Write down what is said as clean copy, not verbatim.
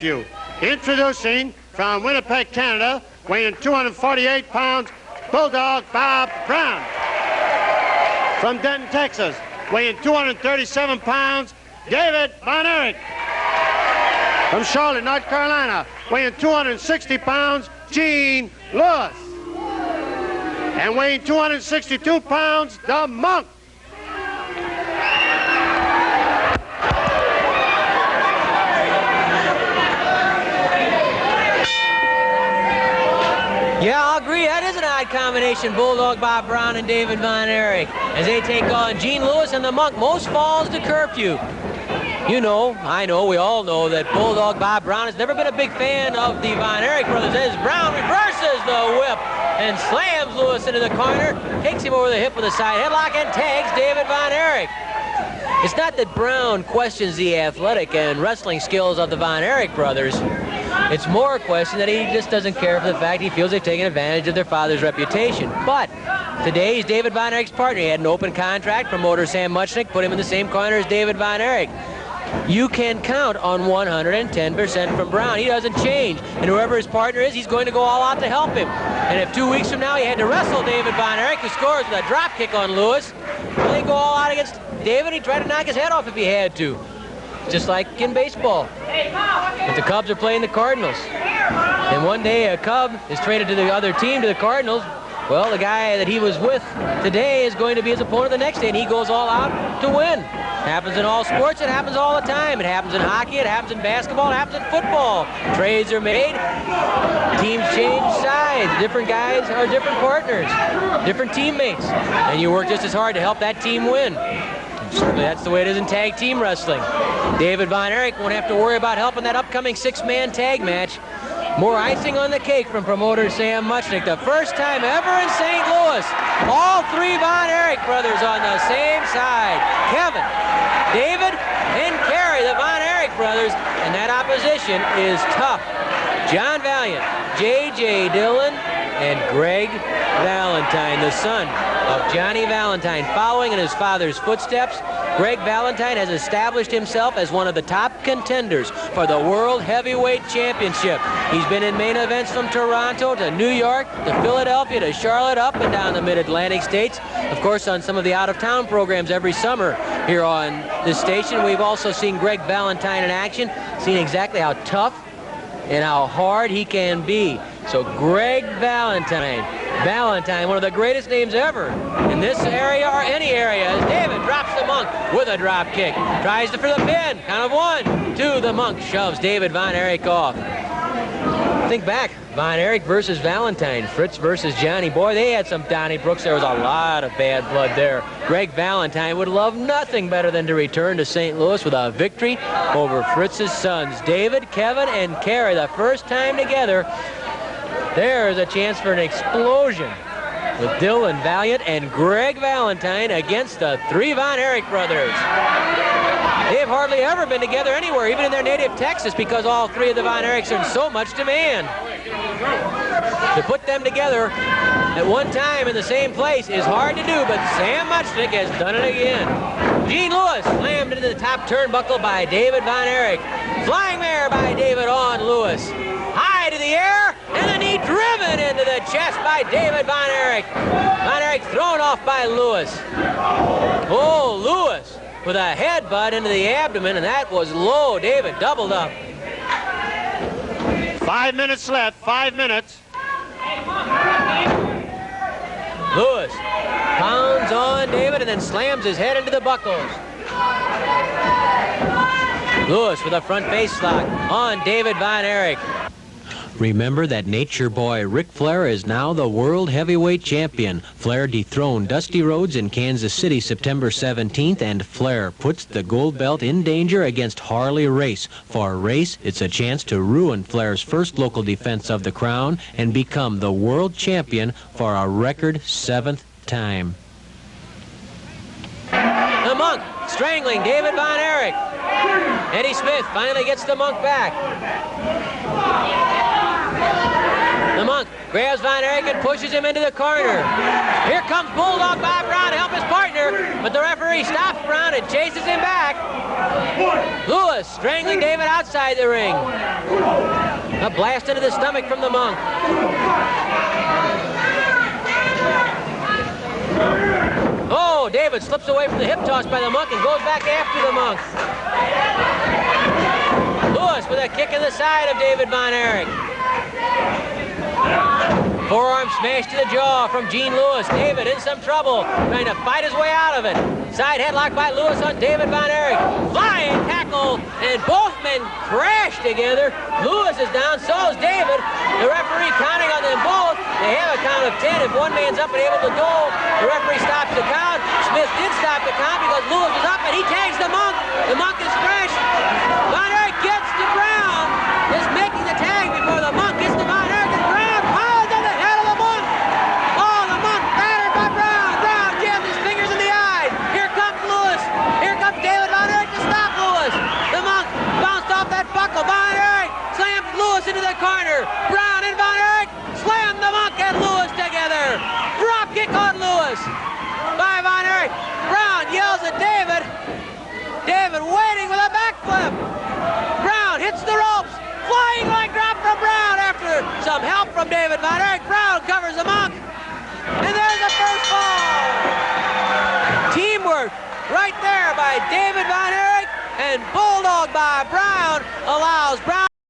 You. Introducing from Winnipeg, Canada, weighing 248 pounds, Bulldog Bob Brown. From Denton, Texas, weighing 237 pounds, David Von Erich. From Charlotte, North Carolina, weighing 260 pounds, Gene Lewis. And weighing 262 pounds, the Monk. Yeah, I'll agree. That is an odd combination, Bulldog Bob Brown and David Von Erich, as they take on Gene Lewis and the Monk. Most falls to curfew. You know, I know, we all know that Bulldog Bob Brown has never been a big fan of the Von Erich brothers. As Brown reverses the whip and slams Lewis into the corner, takes him over the hip with a side headlock and tags David Von Erich. It's not that Brown questions the athletic and wrestling skills of the Von Erich brothers. It's more a question that he just doesn't care for the fact he feels they've taken advantage of their father's reputation. But today he's David Von Erich's partner. He had an open contract. Promoter Sam Muchnick put him in the same corner as David Von Erich. You can count on 110% from Brown. He doesn't change. And whoever his partner is, he's going to go all out to help him. And if 2 weeks from now he had to wrestle David Von Erich, who scores with a drop kick on Lewis, well, he'd go all out against David. He'd try to knock his head off if he had to. Just like in baseball. But the Cubs are playing the Cardinals. And one day a Cub is traded to the other team, to the Cardinals. Well, the guy that he was with today is going to be his opponent the next day, and he goes all out to win. Happens in all sports. It happens all the time. It happens in hockey. It happens in basketball. It happens in football. Trades are made. Teams change sides. Different guys are different partners, different teammates. And you work just as hard to help that team win. Certainly that's the way it is in tag team wrestling. David Von Erich won't have to worry about helping that upcoming six-man tag match. More icing on the cake from promoter Sam Muchnick. The first time ever in St. Louis. All three Von Erich brothers on the same side. Kevin, David, and Kerry, the Von Erich brothers. And that opposition is tough. John Valiant, J.J. Dillon, and Greg Valentine, the son of Johnny Valentine. Following in his father's footsteps, Greg Valentine has established himself as one of the top contenders for the World Heavyweight Championship. He's been in main events from Toronto to New York to Philadelphia to Charlotte, up and down the mid-Atlantic states. Of course, on some of the out-of-town programs every summer here on this station. We've also seen Greg Valentine in action, seen exactly how tough and how hard he can be. So Greg Valentine, one of the greatest names ever in this area or any area, as David drops the Monk with a drop kick. Tries for the pin, count of 1, 2, the Monk shoves David Von Erich off. Think back, Von Erich versus Valentine, Fritz versus Johnny. Boy, they had some Donnybrooks. There was a lot of bad blood there. Greg Valentine would love nothing better than to return to St. Louis with a victory over Fritz's sons, David, Kevin, and Kerry. The first time together, there's a chance for an explosion with Dylan Valiant and Greg Valentine against the three Von Erich brothers. They've hardly ever been together anywhere, even in their native Texas, because all three of the Von Erichs are in so much demand. To put them together at one time in the same place is hard to do, but Sam Muchnick has done it again. Gene Lewis slammed into the top turnbuckle by David Von Erich. Flying mare by David on Lewis. High to the air, and the knee driven into the chest by David Von Erich. Von Erich thrown off by Lewis. Oh, Lewis with a headbutt into the abdomen, and that was low. David doubled up. 5 minutes left, 5 minutes. Lewis pounds on David and then slams his head into the buckles. Lewis with a front face lock on David Von Erich. Remember that nature boy Ric Flair is now the World Heavyweight Champion. Flair dethroned Dusty Rhodes in Kansas City September 17th, and Flair puts the gold belt in danger against Harley Race. For Race, it's a chance to ruin Flair's first local defense of the crown and become the world champion for a record 7th time. The Monk strangling David Von Erich. Eddie Smith finally gets the Monk back. The Monk grabs Von Erich and pushes him into the corner. Here comes Bulldog by Brown to help his partner, but the referee stops Brown and chases him back. Lewis strangling David outside the ring. A blast into the stomach from the Monk. Oh, David slips away from the hip toss by the Monk and goes back after the Monk. Lewis with a kick in the side of David Von Erich. Forearm smash to the jaw from Gene Lewis. David in some trouble, trying to fight his way out of it. Side headlock by Lewis on David Von Erich. Flying tackle, and both men crash together. Lewis is down, so is David. The referee counting on them both. They have a count of 10. If one man's up and able to go, the referee stops the count. Smith did stop the count because Lewis was up, and he tags the Monk. The Monk is fresh. Von Erich gets to Brown. Is making the tag before the Monk gets to Von Erich, and Brown piles on the head of the Monk. Oh, the Monk battered by Brown. Brown jams his fingers in the eyes. Here comes Lewis. Here comes David Von Erich to stop Lewis. The Monk bounced off that buckle. Von Erich slams Lewis into the corner. Brown and Von Erich slam the Monk and Lewis together. Drop kick on Lewis by Von Erich. Brown yells at David. David waiting with a backflip. Brown hits the ropes. Flying leg drop from Brown after some help from David Von Erich. Brown covers the Monk. And there's the first fall. Teamwork right there by David Von Erich, and Bulldog by Brown allows Brown